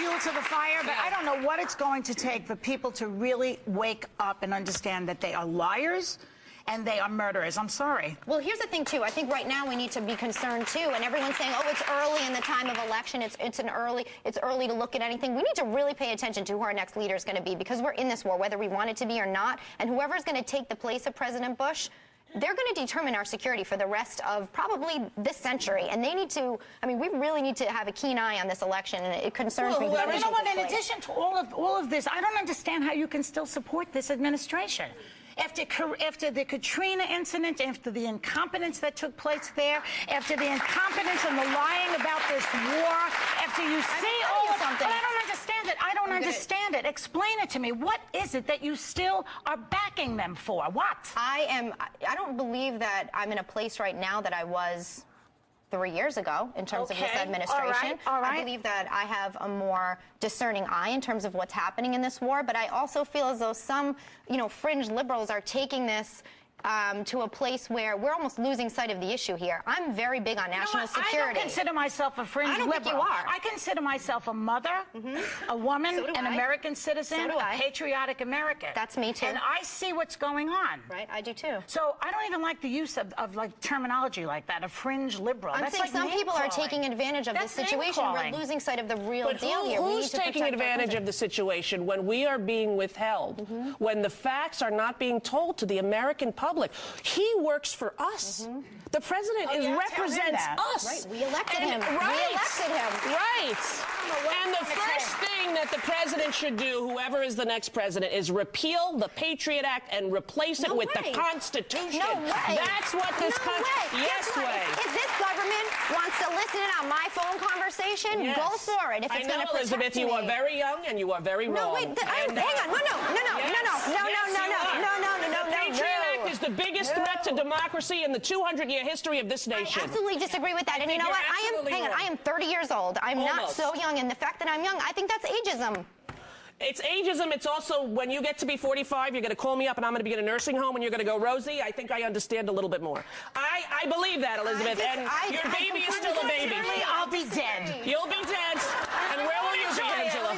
fuel to the fire, but I don't know what it's going to take for people to really wake up and understand that they are liars and they are murderers. I'm sorry. Well, here's the thing, too. I think right now we need to be concerned, too. And everyone's saying, oh, it's early in the time of election. It's early to look at anything. We need to really pay attention to who our next leader is going to be, because we're in this war, whether we want it to be or not. And whoever's going to take the place of President Bush, they're going to determine our security for the rest of probably this century. And they need to, I mean, we really need to have a keen eye on this election, and it concerns me. You know what, in addition to all of this, I don't understand how you can still support this administration. After the Katrina incident, after the incompetence that took place there, after the incompetence and the lying about this war, after you see all of something. I don't understand it. I don't understand it. Explain it to me. What is it that you still are backing them for? What? I don't believe that I'm in a place right now that I was 3 years ago in terms of this administration. All right. I believe that I have a more discerning eye in terms of what's happening in this war, but I also feel as though some, fringe liberals are taking this to a place where we're almost losing sight of the issue here. I'm very big on national security. I don't consider myself a fringe liberal. Think you are. I consider myself a mother, a woman, an American citizen, a patriotic American. That's me too. And I see what's going on. Right, I do too. So I don't even like the use of like terminology like that, a fringe liberal. I'm saying some people are taking advantage of this situation. We're losing sight of the real deal here. Who's taking advantage of the situation when we are being withheld, when the facts are not being told to the American public? He works for us. The president represents us. Right, we elected him. Right. We elected him. Right. And the first thing that the president should do, whoever is the next president, is repeal the Patriot Act and replace it with the Constitution. No way. That's what this country... Yes way. If this government wants to listen in on my phone conversation, go for it. If it's going to protect Elizabeth, you are very young and you are very wrong. No, wait, hang on. No. The Patriot Act is the biggest threat to democracy in the 200-year history of this nation. I absolutely disagree with that. And you know what? I am 30 years old. I'm not so young. And the fact that I'm young, I think that's ageism. It's ageism. It's also when you get to be 45, you're going to call me up and I'm going to be in a nursing home and you're going to go, Rosie, I think I understand a little bit more. I believe that, Elizabeth. Your baby is still a baby. I'll be dead. You'll be dead. And where will you be, Angela?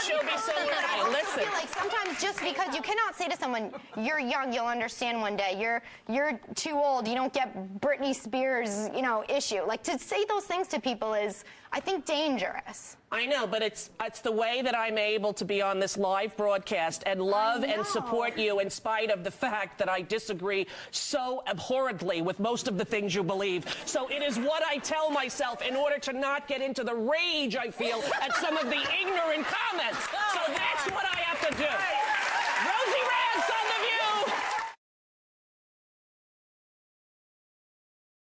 She'll be somewhere. Listen. I feel like sometimes just because you cannot say to someone, you're young, you'll understand one day. You're too old. You don't get Britney Spears, issue. Like, to say those things to people is, I think, dangerous. I know, but it's the way that I'm able to be on this live broadcast and love and support you in spite of the fact that I disagree so abhorrently with most of the things you believe. So it is what I tell myself in order to not get into the rage I feel at some of the ignorant comments. So that's